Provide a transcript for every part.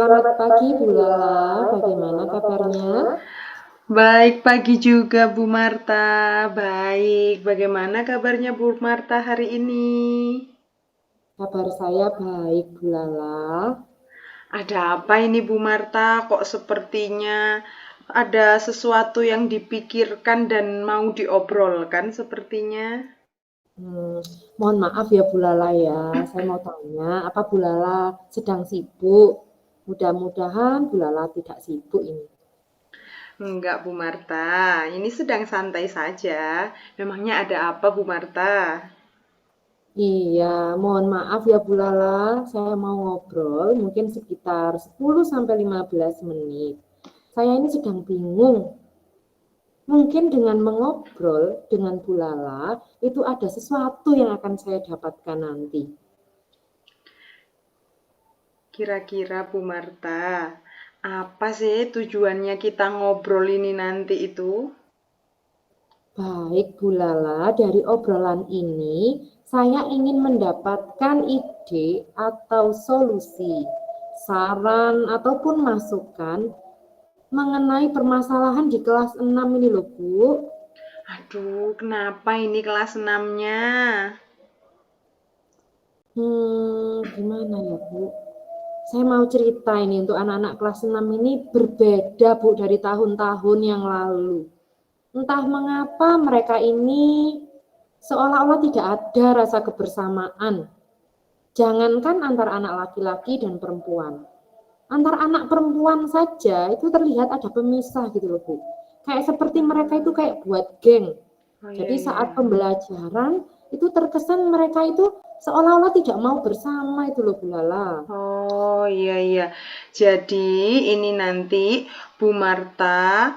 Selamat pagi Bu Lala, bagaimana kabarnya? Baik pagi juga Bu Marta. Baik, bagaimana kabarnya Bu Marta hari ini? Kabar saya baik Bu Lala. Ada apa ini Bu Marta? Kok sepertinya ada sesuatu yang dipikirkan dan mau diobrolkan sepertinya? Hmm, Mohon maaf ya Bu Lala ya, saya mau tanya, apa Bu Lala sedang sibuk? Mudah-mudahan Bu Lala tidak sibuk ini. Enggak Bu Marta, ini sedang santai saja. Memangnya ada apa Bu Marta? Iya, mohon maaf ya Bu Lala, saya mau ngobrol mungkin sekitar 10 sampai 15 menit. Saya ini sedang bingung. Mungkin dengan mengobrol dengan Bu Lala, itu ada sesuatu yang akan saya dapatkan nanti. Kira-kira Bu Marta, apa sih tujuannya kita ngobrol ini nanti itu? Baik, Bu Lala, dari obrolan ini saya ingin mendapatkan ide atau solusi, saran ataupun masukan mengenai permasalahan di kelas 6 ini loh, Bu. Aduh, kenapa ini kelas 6-nya? Gimana ya, Bu? Saya mau cerita ini untuk anak-anak kelas 6 ini berbeda, Bu, dari tahun-tahun yang lalu. Entah mengapa mereka ini seolah-olah tidak ada rasa kebersamaan. Jangankan antar anak laki-laki dan perempuan. Antar anak perempuan saja itu terlihat ada pemisah gitu loh Bu. Kayak seperti mereka itu kayak buat geng. Oh iya Jadi saat iya. pembelajaran itu terkesan mereka itu seolah-olah tidak mau bersama itu loh Bu Lala. Oh iya iya. Jadi ini nanti Bu Marta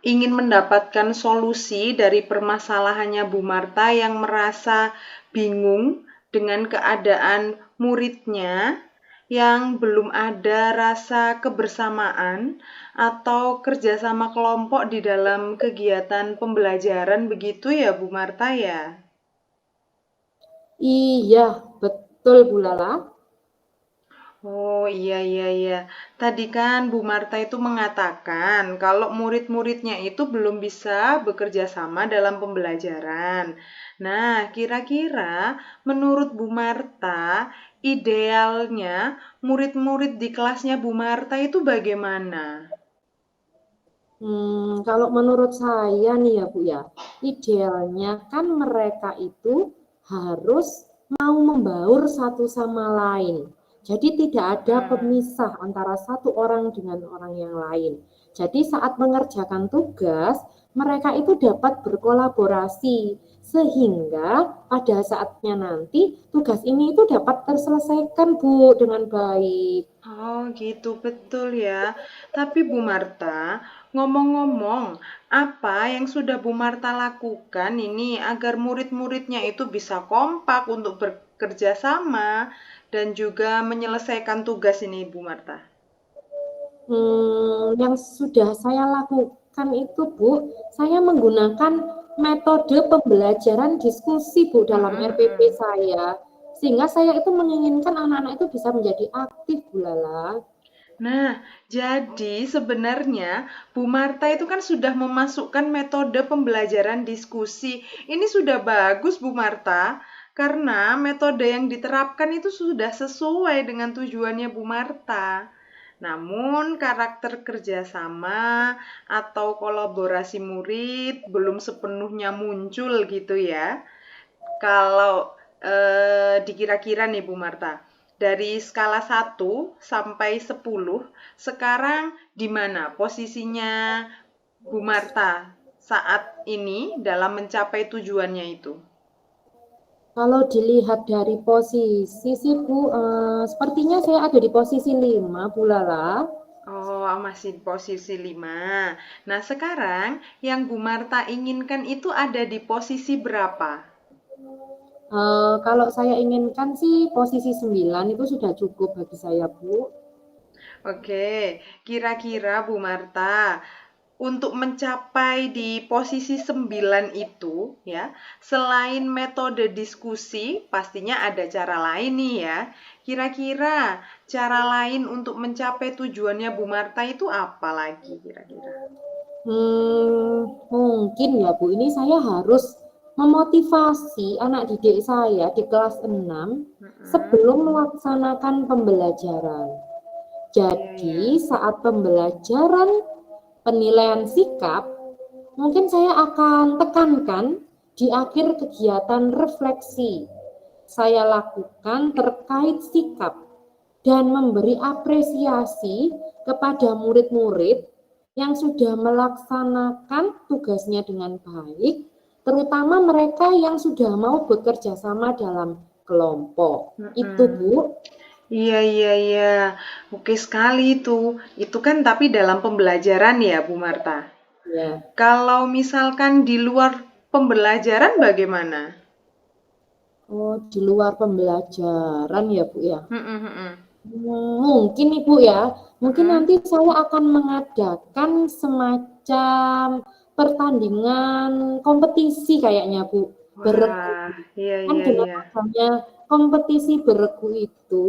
ingin mendapatkan solusi dari permasalahannya Bu Marta yang merasa bingung dengan keadaan muridnya yang belum ada rasa kebersamaan atau kerjasama kelompok di dalam kegiatan pembelajaran begitu ya Bu Marta ya? Iya, betul Bu Lala. Oh iya iya iya. Tadi kan Bu Marta itu mengatakan kalau murid-muridnya itu belum bisa bekerja sama dalam pembelajaran. Nah, kira-kira menurut Bu Marta, idealnya murid-murid di kelasnya Bu Marta itu bagaimana? Kalau menurut saya nih ya Bu ya, idealnya kan mereka itu harus mau membaur satu sama lain. Jadi tidak ada pemisah antara satu orang dengan orang yang lain. Jadi saat mengerjakan tugas, mereka itu dapat berkolaborasi sehingga pada saatnya nanti tugas ini itu dapat terselesaikan Bu dengan baik. Oh gitu, betul ya. Tapi Bu Marta, ngomong-ngomong, apa yang sudah Bu Marta lakukan ini agar murid-muridnya itu bisa kompak untuk bekerja sama dan juga menyelesaikan tugas ini, Bu Marta? Yang sudah saya lakukan itu, Bu, saya menggunakan metode pembelajaran diskusi, Bu, dalam RPP Mm-mm-mm. saya. Sehingga saya itu menginginkan anak-anak itu bisa menjadi aktif, Bu Lala. Nah, jadi sebenarnya Bu Marta itu kan sudah memasukkan metode pembelajaran diskusi. Ini sudah bagus Bu Marta, karena metode yang diterapkan itu sudah sesuai dengan tujuannya Bu Marta. Namun karakter kerjasama atau kolaborasi murid belum sepenuhnya muncul gitu ya. Kalau dikira-kira nih Bu Marta, dari skala 1 sampai 10, sekarang di mana posisinya Bu Marta saat ini dalam mencapai tujuannya itu? Kalau dilihat dari posisi sih, Bu, sepertinya saya ada di posisi 5, Bu Lala. Oh, masih posisi 5. Nah, sekarang yang Bu Marta inginkan itu ada di posisi berapa? Kalau saya inginkan sih posisi 9 itu sudah cukup bagi saya, Bu. Oke, kira-kira Bu Marta, untuk mencapai di posisi 9 itu ya, selain metode diskusi, pastinya ada cara lain nih ya. Kira-kira cara lain untuk mencapai tujuannya Bu Marta itu apa lagi kira-kira? Mungkin ya Bu, ini saya harus memotivasi anak didik saya di kelas 6 Mm-mm. sebelum melaksanakan pembelajaran. Iya, iya. Jadi saat pembelajaran penilaian sikap, mungkin saya akan tekankan di akhir kegiatan refleksi saya lakukan terkait sikap dan memberi apresiasi kepada murid-murid yang sudah melaksanakan tugasnya dengan baik, terutama mereka yang sudah mau bekerja sama dalam kelompok. Itu, Mm-mm. Bu. Iya, iya, iya. Oke sekali itu. Itu kan tapi dalam pembelajaran ya, Bu Marta. Ya. Kalau misalkan di luar pembelajaran bagaimana? Oh, di luar pembelajaran ya, Bu ya. Mm-mm, mm-mm. Mungkin Ibu ya, mungkin Mm-mm. nanti saya akan mengadakan semacam pertandingan kompetisi kayaknya Bu, beregu. Wah, iya, Kan iya, dengan iya. adanya kompetisi beregu itu,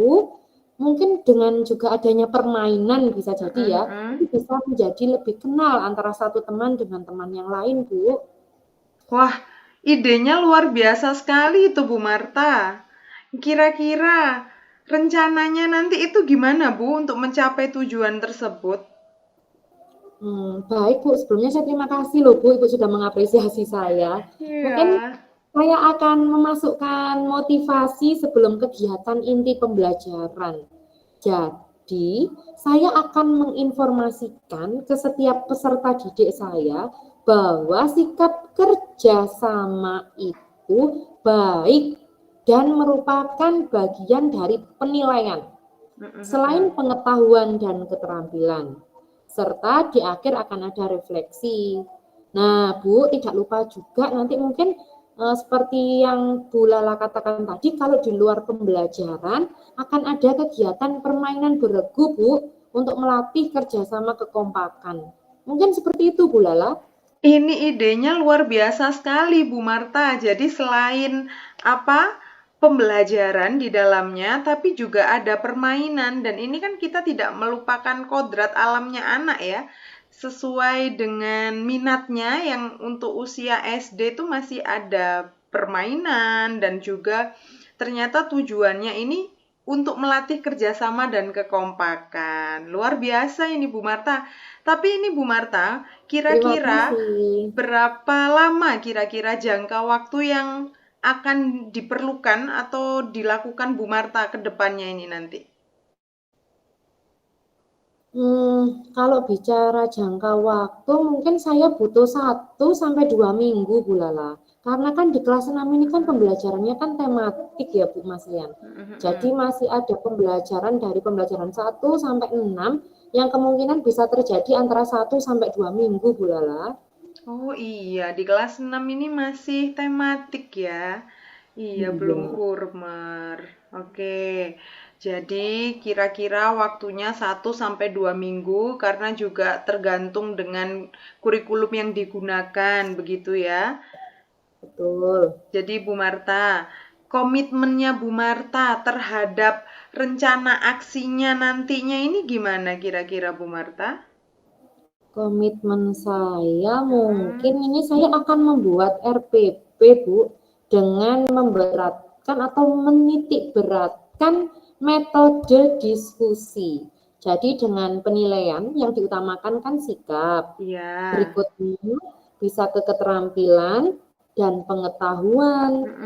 mungkin dengan juga adanya permainan bisa jadi Mm-mm, ya, itu mm-mm. bisa menjadi lebih kenal antara satu teman dengan teman yang lain Bu. Wah, idenya luar biasa sekali itu Bu Marta. Kira-kira rencananya nanti itu gimana Bu untuk mencapai tujuan tersebut? Baik Bu, sebelumnya saya terima kasih loh Bu, Ibu sudah mengapresiasi saya. Iya. Mungkin saya akan memasukkan motivasi sebelum kegiatan inti pembelajaran. Jadi, saya akan menginformasikan ke setiap peserta didik saya bahwa sikap kerjasama itu baik dan merupakan bagian dari penilaian Mm-mm, selain mm-mm. pengetahuan dan keterampilan, serta di akhir akan ada refleksi. Nah, Bu, tidak lupa juga nanti mungkin seperti yang Bu Lala katakan tadi, kalau di luar pembelajaran akan ada kegiatan permainan beregu, Bu, untuk melatih kerjasama kekompakan. Mungkin seperti itu, Bu Lala. Ini idenya luar biasa sekali, Bu Marta. Jadi selain apa pembelajaran di dalamnya, tapi juga ada permainan. Dan ini kan kita tidak melupakan kodrat alamnya anak ya. Sesuai dengan minatnya yang untuk usia SD itu masih ada permainan dan juga ternyata tujuannya ini untuk melatih kerjasama dan kekompakan. Luar biasa ini Bu Marta. Tapi ini Bu Marta, Terima kira-kira kasih. berapa lama kira-kira jangka waktu yang akan diperlukan atau dilakukan Bu Marta ke depannya ini nanti? Kalau bicara jangka waktu, mungkin saya butuh 1 sampai 2 minggu, Bu Lala. Karena kan di kelas 6 ini kan pembelajarannya kan tematik ya, Bu Mas Lian. Jadi masih ada pembelajaran dari pembelajaran 1 sampai 6 yang kemungkinan bisa terjadi antara 1 sampai 2 minggu, Bu Lala. Oh iya, di kelas 6 ini masih tematik ya. Iya, belum Iya, kurmer. Oke. Jadi kira-kira waktunya 1 sampai 2 minggu karena juga tergantung dengan kurikulum yang digunakan, begitu ya. betul. Jadi Bu Marta, komitmennya Bu Marta terhadap rencana aksinya nantinya ini gimana kira-kira Bu Marta? Komitmen saya mungkin Mm-mm. ini saya akan membuat RPP, Bu, dengan memberatkan atau menitik beratkan metode diskusi. Jadi dengan penilaian yang diutamakan kan sikap, Iya. berikutnya bisa ke keterampilan dan pengetahuan.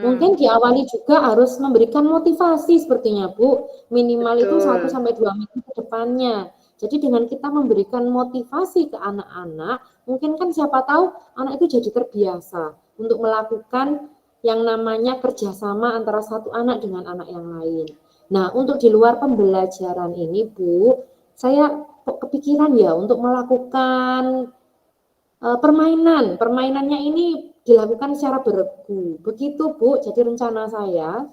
Mungkin Mm-mm. diawali juga harus memberikan motivasi sepertinya Bu, minimal itu satu Betul. sampai 2 minggu ke depannya. Jadi dengan kita memberikan motivasi ke anak-anak, mungkin kan siapa tahu anak itu jadi terbiasa untuk melakukan yang namanya kerjasama antara satu anak dengan anak yang lain. Nah, untuk di luar pembelajaran ini, Bu, saya kok kepikiran ya untuk melakukan permainan. Permainannya ini dilakukan secara beregu. Begitu, Bu. Jadi rencana saya.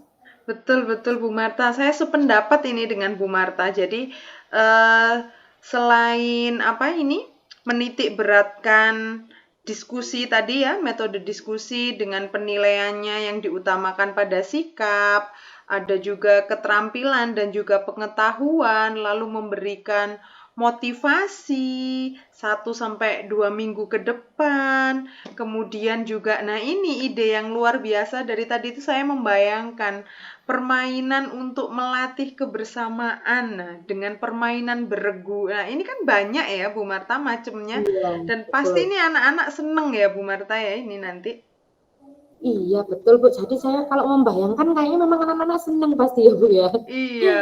Betul, betul Bu Marta. Saya sependapat ini dengan Bu Marta. Jadi, eh, selain apa ini? menitik beratkan diskusi tadi ya, metode diskusi dengan penilaiannya yang diutamakan pada sikap, ada juga keterampilan dan juga pengetahuan, lalu memberikan motivasi 1 sampai 2 minggu ke depan. Kemudian juga, nah ini ide yang luar biasa dari tadi itu saya membayangkan permainan untuk melatih kebersamaan. Nah, dengan permainan beregu. Nah, ini kan banyak ya Bu Marta macamnya. Iya, Dan betul. pasti ini anak-anak seneng ya Bu Marta ya ini nanti. Iya, betul Bu. Jadi saya kalau membayangkan kayaknya memang anak-anak senang pasti ya Bu ya. Iya,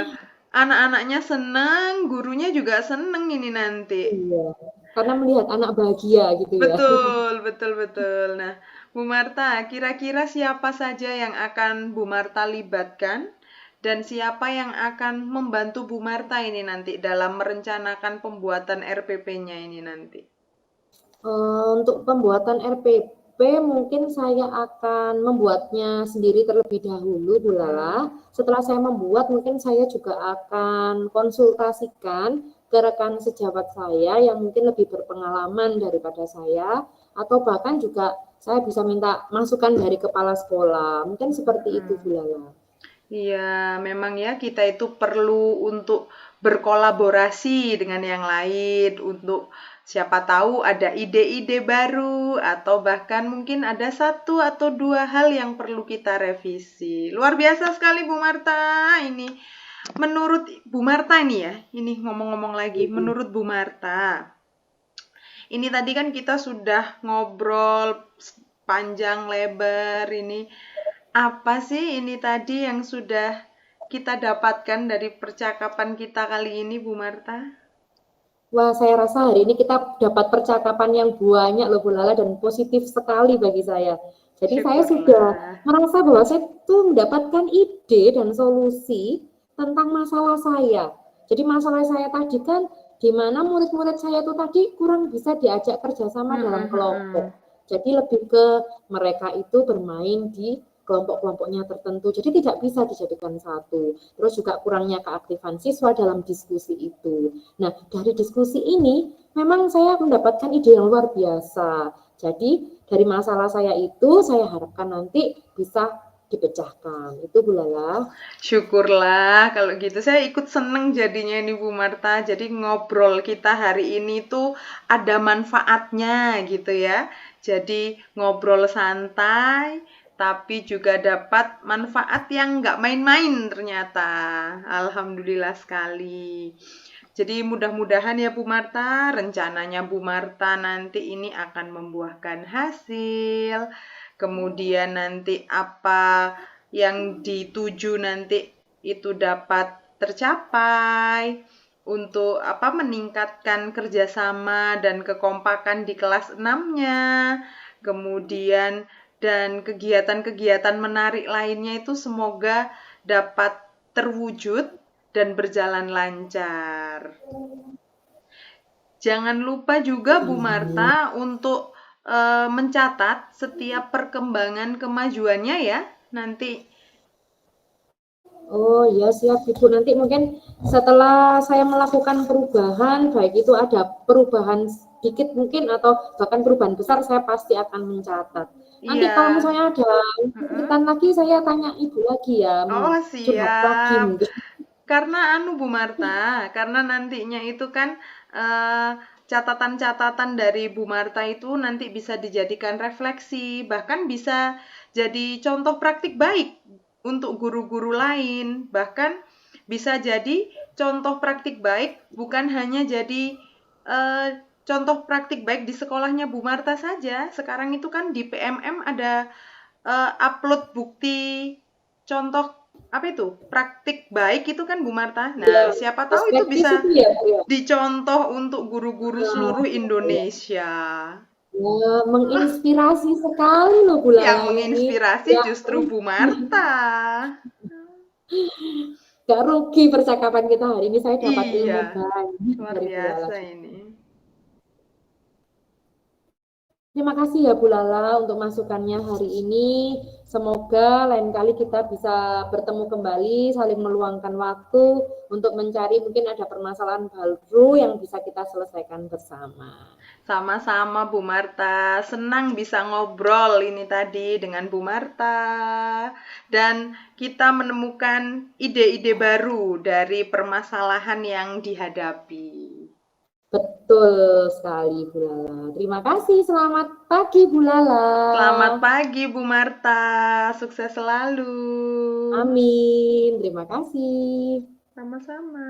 anak-anaknya seneng, gurunya juga seneng ini nanti. Iya, karena melihat anak bahagia gitu ya. Betul, betul, betul. Nah, Bu Marta, kira-kira siapa saja yang akan Bu Marta libatkan dan siapa yang akan membantu Bu Marta ini nanti dalam merencanakan pembuatan RPP-nya ini nanti? Untuk pembuatan RPP mungkin saya akan membuatnya sendiri terlebih dahulu Bu Lala. Setelah saya membuat mungkin saya juga akan konsultasikan ke rekan sejawat saya yang mungkin lebih berpengalaman daripada saya, atau bahkan juga saya bisa minta masukan dari kepala sekolah. Mungkin seperti itu Bu Lala. Iya, memang ya kita itu perlu untuk berkolaborasi dengan yang lain untuk siapa tahu ada ide-ide baru atau bahkan mungkin ada 1 atau 2 hal yang perlu kita revisi. Luar biasa sekali Bu Marta ini. Menurut Bu Marta ini ya, ini ngomong-ngomong lagi, menurut Bu Marta, ini tadi kan kita sudah ngobrol panjang lebar ini. Apa sih ini tadi yang sudah kita dapatkan dari percakapan kita kali ini, Bu Marta? Wah, saya rasa hari ini kita dapat percakapan yang banyak loh Bu Lala dan positif sekali bagi saya. Jadi saya sudah Syukurlah. merasa bahwa saya tuh mendapatkan ide dan solusi tentang masalah saya. Jadi masalah saya tadi kan di mana murid-murid saya itu tadi kurang bisa diajak kerjasama dalam kelompok. Jadi lebih ke mereka itu bermain di kelompok-kelompoknya tertentu. Jadi tidak bisa dijadikan satu. Terus juga kurangnya keaktifan siswa dalam diskusi itu. Nah, dari diskusi ini memang saya mendapatkan ide yang luar biasa. Jadi, dari masalah saya itu saya harapkan nanti bisa dipecahkan. Itu Bu Lala. Syukurlah kalau gitu. Saya ikut seneng jadinya ini Bu Marta. Jadi ngobrol kita hari ini tuh ada manfaatnya gitu ya. Jadi ngobrol santai, tapi juga dapat manfaat yang nggak main-main ternyata. Alhamdulillah sekali. Jadi mudah-mudahan ya Bu Marta, rencananya Bu Marta nanti ini akan membuahkan hasil. Kemudian nanti apa yang dituju nanti itu dapat tercapai untuk apa meningkatkan kerjasama dan kekompakan di kelas 6-nya. Kemudian dan kegiatan-kegiatan menarik lainnya itu semoga dapat terwujud dan berjalan lancar. Jangan lupa juga Bu Marta untuk mencatat setiap perkembangan kemajuannya ya. Nanti Oh iya siap Ibu. Nanti mungkin setelah saya melakukan perubahan, baik itu ada perubahan sedikit mungkin atau bahkan perubahan besar, saya pasti akan mencatat. Nanti iya. kalau misalnya ada kesulitan lagi, saya tanya Ibu lagi ya, Oh, curhat lagi siap. mungkin. Karena anu Bu Marta, karena nantinya itu kan catatan-catatan dari Bu Marta itu nanti bisa dijadikan refleksi, bahkan bisa jadi contoh praktik baik untuk guru-guru lain, bahkan bisa jadi contoh praktik baik bukan hanya jadi eh, contoh praktik baik di sekolahnya Bu Marta saja. Sekarang itu kan di PMM ada upload bukti contoh apa itu praktik baik itu kan Bu Marta. Ya, Nah, siapa tahu itu perspektif bisa itu ya Bu ya. dicontoh untuk guru-guru Nah, seluruh ya. Indonesia. Ya, menginspirasi sekali loh Bu Yang Lala ini. menginspirasi Ya, justru Bu Marta. gak rugi percakapan kita hari ini. Saya dapat ilmu Iya, banyak luar dari Bu Lala. biasa ini. Terima kasih ya Bu Lala untuk masukannya hari ini. Semoga lain kali kita bisa bertemu kembali, saling meluangkan waktu untuk mencari mungkin ada permasalahan baru yang bisa kita selesaikan bersama. Sama-sama Bu Marta, senang bisa ngobrol ini tadi dengan Bu Marta. Dan kita menemukan ide-ide baru dari permasalahan yang dihadapi. Betul sekali, Bu Lala. Terima kasih. Selamat pagi, Bu Lala. Selamat pagi Bu Marta, sukses selalu. Amin. Terima kasih. Sama-sama.